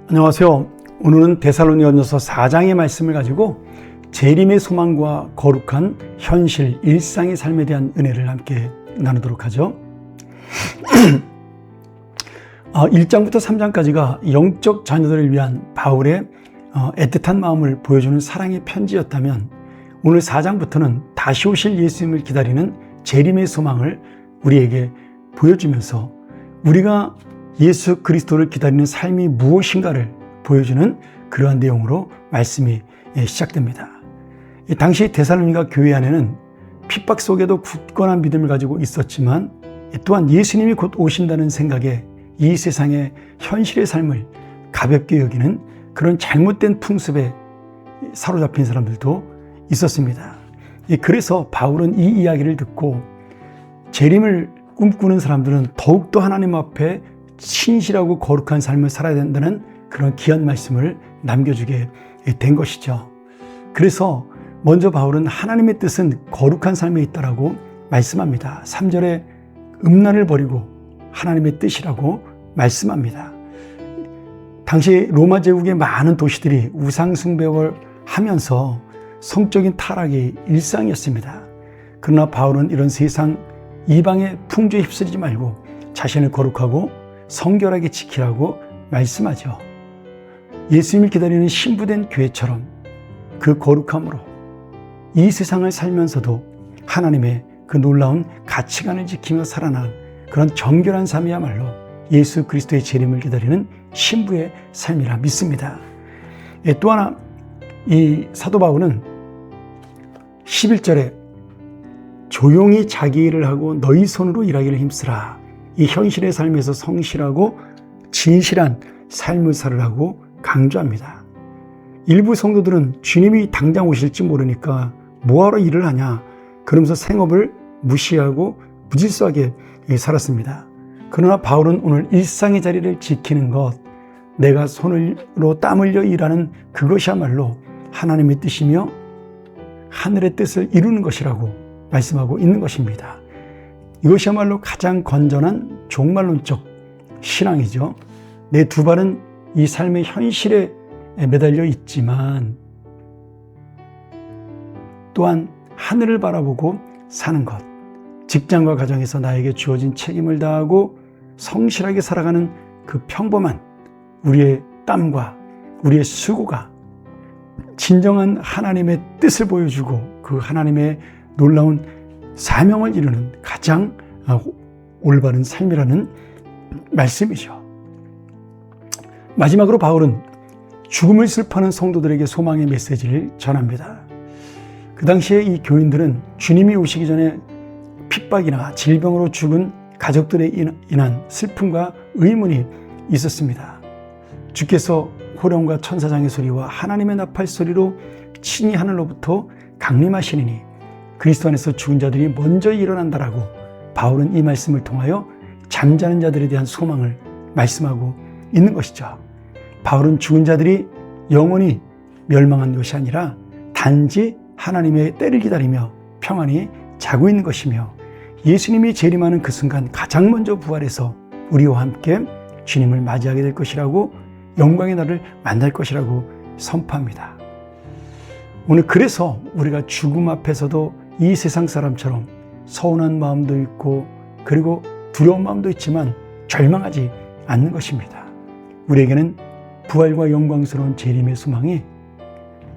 안녕하세요. 오늘은 데살로니가전서 4장의 말씀을 가지고 재림의 소망과 거룩한 현실, 일상의 삶에 대한 은혜를 함께 나누도록 하죠. 1장부터 3장까지가 영적 자녀들을 위한 바울의 애틋한 마음을 보여주는 사랑의 편지였다면, 오늘 4장부터는 다시 오실 예수님을 기다리는 재림의 소망을 우리에게 보여주면서 우리가 예수 그리스도를 기다리는 삶이 무엇인가를 보여주는 그러한 내용으로 말씀이 시작됩니다. 당시 데살로니가 교회 안에는 핍박 속에도 굳건한 믿음을 가지고 있었지만, 또한 예수님이 곧 오신다는 생각에 이 세상의 현실의 삶을 가볍게 여기는 그런 잘못된 풍습에 사로잡힌 사람들도 있었습니다. 그래서 바울은 이 이야기를 듣고 재림을 꿈꾸는 사람들은 더욱더 하나님 앞에 신실하고 거룩한 삶을 살아야 된다는 그런 귀한 말씀을 남겨주게 된 것이죠. 그래서 먼저 바울은 하나님의 뜻은 거룩한 삶에 있다라고 말씀합니다. 3절에 음란을 버리고 하나님의 뜻이라고 말씀합니다. 당시 로마 제국의 많은 도시들이 우상 숭배를 하면서 성적인 타락이 일상이었습니다. 그러나 바울은 이런 세상 이방의 풍조에 휩쓸리지 말고 자신을 거룩하고 성결하게 지키라고 말씀하죠. 예수님을 기다리는 신부된 교회처럼 그 거룩함으로 이 세상을 살면서도 하나님의 그 놀라운 가치관을 지키며 살아나는 그런 정결한 삶이야말로 예수 그리스도의 재림을 기다리는 신부의 삶이라 믿습니다. 또 하나, 이 사도 바울은 11절에 조용히 자기 일을 하고 너희 손으로 일하기를 힘쓰라. 이 현실의 삶에서 성실하고 진실한 삶을 살으라고 강조합니다. 일부 성도들은 주님이 당장 오실지 모르니까 뭐하러 일을 하냐, 그러면서 생업을 무시하고 무질서하게 살았습니다. 그러나 바울은 오늘 일상의 자리를 지키는 것, 내가 손으로 땀 흘려 일하는 그것이야말로 하나님의 뜻이며 하늘의 뜻을 이루는 것이라고 말씀하고 있는 것입니다. 이것이야말로 가장 건전한 종말론적 신앙이죠. 내 두 발은 이 삶의 현실에 매달려 있지만 또한 하늘을 바라보고 사는 것, 직장과 가정에서 나에게 주어진 책임을 다하고 성실하게 살아가는 그 평범한 우리의 땀과 우리의 수고가 진정한 하나님의 뜻을 보여주고 그 하나님의 놀라운 사명을 이루는 가장 올바른 삶이라는 말씀이죠. 마지막으로 바울은 죽음을 슬퍼하는 성도들에게 소망의 메시지를 전합니다. 그 당시에 이 교인들은 주님이 오시기 전에 핍박이나 질병으로 죽은 가족들에 인한 슬픔과 의문이 있었습니다. 주께서 호령과 천사장의 소리와 하나님의 나팔 소리로 친히 하늘로부터 강림하시리니 그리스도 안에서 죽은 자들이 먼저 일어난다라고 바울은 이 말씀을 통하여 잠자는 자들에 대한 소망을 말씀하고 있는 것이죠. 바울은 죽은 자들이 영원히 멸망한 것이 아니라 단지 하나님의 때를 기다리며 평안히 자고 있는 것이며, 예수님이 재림하는 그 순간 가장 먼저 부활해서 우리와 함께 주님을 맞이하게 될 것이라고, 영광의 날을 만날 것이라고 선포합니다. 오늘 그래서 우리가 죽음 앞에서도 이 세상 사람처럼 서운한 마음도 있고 그리고 두려운 마음도 있지만 절망하지 않는 것입니다. 우리에게는 부활과 영광스러운 재림의 소망이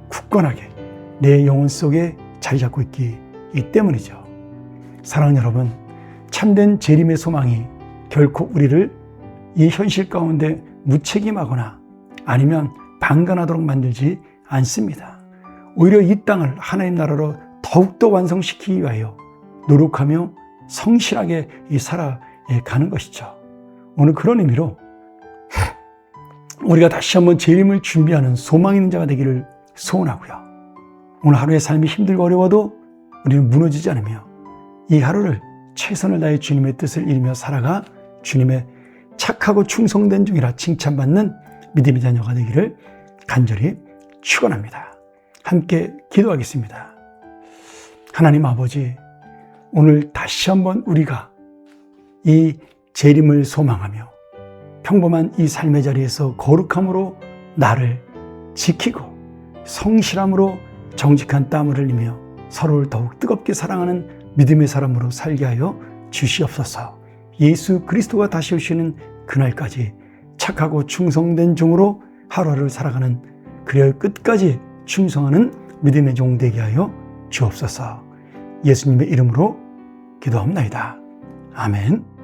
굳건하게 내 영혼 속에 자리 잡고 있기 때문이죠. 사랑하는 여러분, 참된 재림의 소망이 결코 우리를 이 현실 가운데 무책임하거나 아니면 방관하도록 만들지 않습니다. 오히려 이 땅을 하나님 나라로 더욱더 완성시키기 위하여 노력하며 성실하게 살아가는 것이죠. 오늘 그런 의미로 우리가 다시 한번 재림을 준비하는 소망 있는 자가 되기를 소원하고요. 오늘 하루의 삶이 힘들고 어려워도 우리는 무너지지 않으며 이 하루를 최선을 다해 주님의 뜻을 이루며 살아가 주님의 착하고 충성된 중이라 칭찬받는 믿음의 자녀가 되기를 간절히 축원합니다. 함께 기도하겠습니다. 하나님 아버지, 오늘 다시 한번 우리가 이 재림을 소망하며 평범한 이 삶의 자리에서 거룩함으로 나를 지키고 성실함으로 정직한 땀을 흘리며 서로를 더욱 뜨겁게 사랑하는 믿음의 사람으로 살게 하여 주시옵소서. 예수 그리스도가 다시 오시는 그날까지 착하고 충성된 종으로 하루하루를 살아가는, 그리하여 끝까지 충성하는 믿음의 종 되게 하여 주옵소서. 예수님의 이름으로 기도합니다. 아멘.